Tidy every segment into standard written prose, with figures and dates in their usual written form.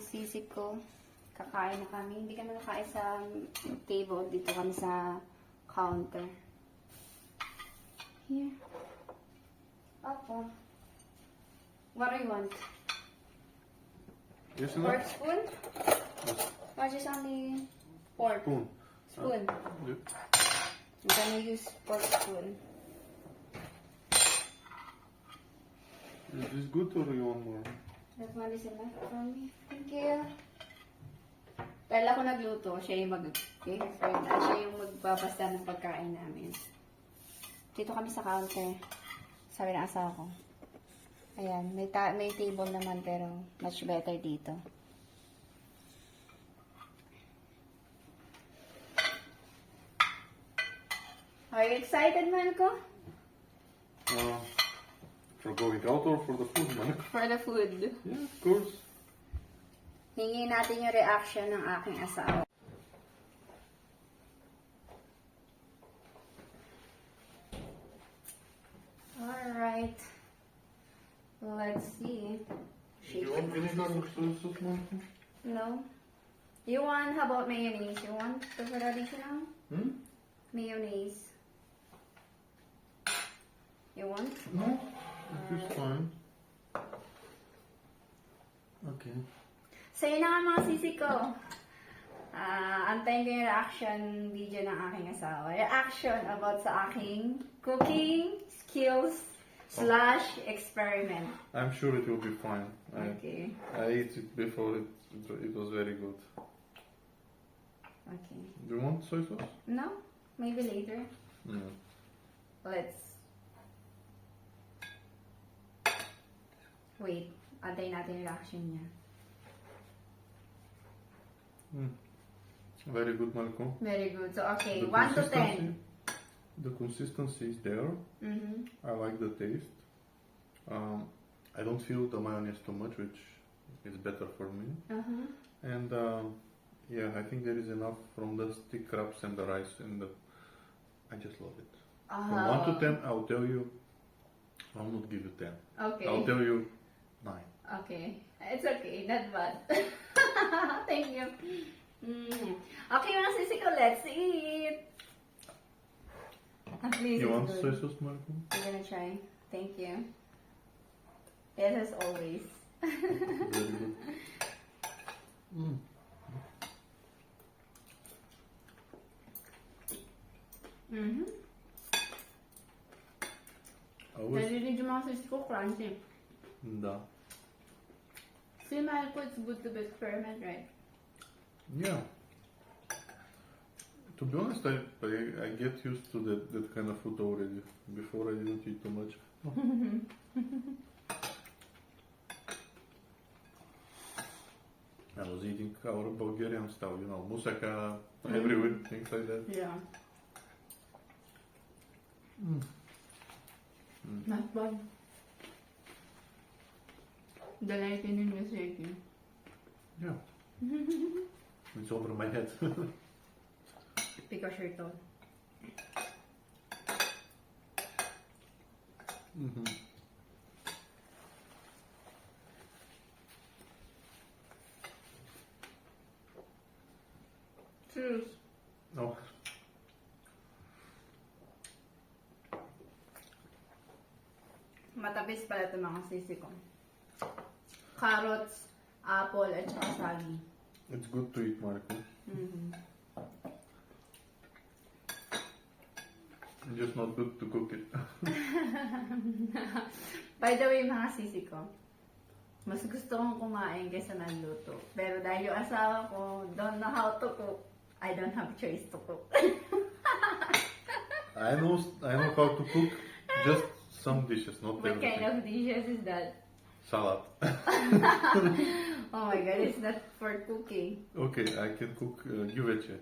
sisig ko. Kakain na kami. Hindi kami nakain sa table. Dito kami sa counter. Here. Opo. What do you want? Yes, Pork enough? spoon? Or just only pork? Spoon. Spoon. Yeah. I'm gonna use pork spoon. Is this good or you want more? That one is enough for me. Thank you. Dahil ako nagluto, siya yung siya yung magbabasta ng pagkain namin. Dito kami sa counter. Sabi ng asawa ko. Ayan, may table naman pero much better dito. Are you excited, Marco? For going out or for the food, man? For the food. Yeah, of course. Hingin natin yung reaction ng aking asawa. Alright. Let's see. You want vinegar or soy sauce, Marco? No? You want, how about mayonnaise? You want the traditional? Mayonnaise. You want? No, it is fine. Okay. So yun na nga mga sisi ko. Antayin ko yung reaction video ng aking asawa. Reaction about sa aking cooking skills / experiment. I'm sure it will be fine. Okay. I ate it before, it was very good. Okay. Do you want soy sauce? No? Maybe later. No. Let's wait. Antayin natin yung reaction niya. Very good, Marco. Very good. So, okay. The 1 to 10. The consistency is there. I like the taste. I don't feel the mayonnaise too much, which is better for me. And yeah, I think there is enough from the stick wraps and the rice and I just love it. From 1 to 10, I'll tell you. I'll not give you 10. Okay. I'll tell you 9. Okay. It's okay. Not bad. Thank you. Okay, mga sisi ko, let's eat. At least You it's want good. soy sauce, Marco? I'm gonna try. Thank you. Yes, as always. Very good. Always. Narinig yung mga sisi ko, crunchy. Da. See, Marco, it's good to be experiment, right? Yeah. To be honest, I get used to that kind of food already. Before I didn't eat too much. I was eating our Bulgarian style, you know, moussaka everywhere, things like that. Yeah. Not bad. Delighted in your shaking. Yeah. It's over my head. Because you're tall. Cheers. No. Matabis pala ito mga sisi ko. Carrots, apple, at saka saging. It's good to eat, Marco. Just not good to cook it. By the way, mga sisi ko, mas gusto kong kumain kaysa nagluto. Pero dahil yung asawa ko don't know how to cook, I don't have choice to cook. I know how to cook, just some dishes, not What everything. kind of dishes is that? Salad. Oh my god, it's not for cooking. Okay, I can cook güvece.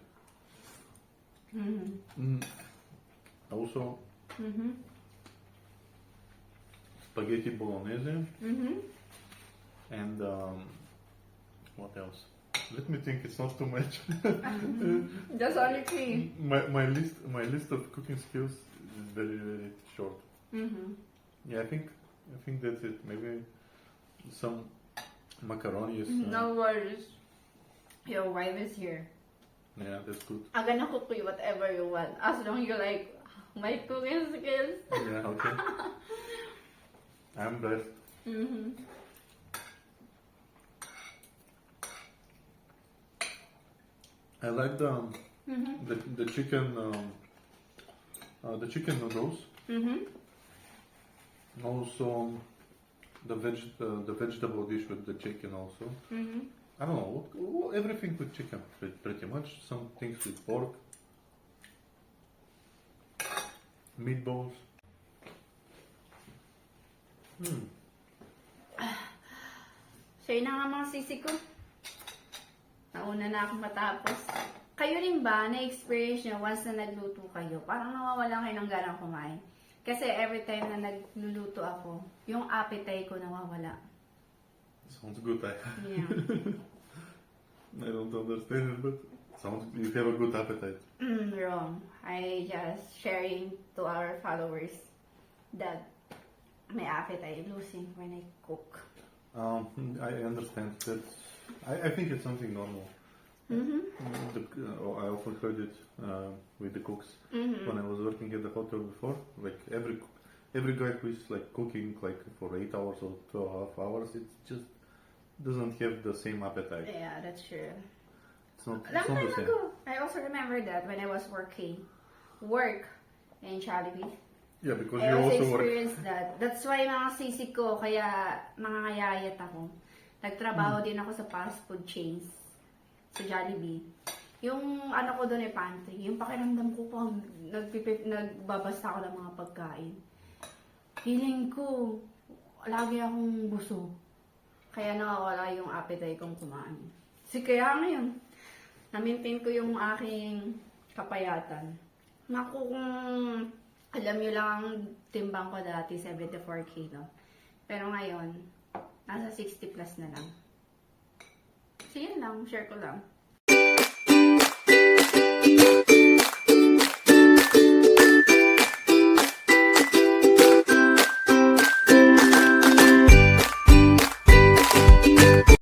Also, spaghetti bolognese. And what else? Let me think. It's not too much. Just only 3. My list of cooking skills is very very short. Yeah, I think that's it. Maybe some Macaroni is... No worries. Your wife is here. Yeah, that's good. I'm gonna cook you whatever you want. As long you like my cooking skills. Yeah, okay. I'm blessed. Mm-hmm. I like the chicken noodles. Mm-hmm. Also the vegetable dish with the chicken also. Mm-hmm. I don't know, everything with chicken pretty much. Some things with pork. Meatballs. So yun na nga mga sisi ko. Nauna na akong matapos. Kayo rin ba, na-experience nyo once na nagluto kayo? Parang nawawalan kayo ng ganang kumain. Kasi every time na nagluluto ako, yung appetite ko nawawala. Sounds good. Yeah. I don't understand it, but sounds you have a good appetite. Wrong. I just sharing to our followers that my appetite losing when I cook. I understand that. I think it's something normal. I often heard it with the cooks when I was working at the hotel before. Like every guy who is like cooking like for 8 hours or 12 hours, it just doesn't have the same appetite. Yeah, that's true. It's not Long the time same. ago, I also remember that when I was work in Jollibee. Yeah, because I you also also work. experienced that. That's why mga sisi ko, kaya nangangayayat ako. Nagtrabaho din ako sa fast food chains sa Jollibee. Yung ano ko doon ay pantry. Yung pakiramdam ko pag nagbabasta ako ng mga pagkain. Feeling ko, lagi akong busog. Kaya nakawala yung appetite kong kumain. Kasi kaya ngayon, na-maintain ko yung aking kapayatan. Naku, kung alam nyo lang ang timbang ko dati, 74 kilo. Pero ngayon, nasa 60 plus na lang. So yun lang, share ko lang.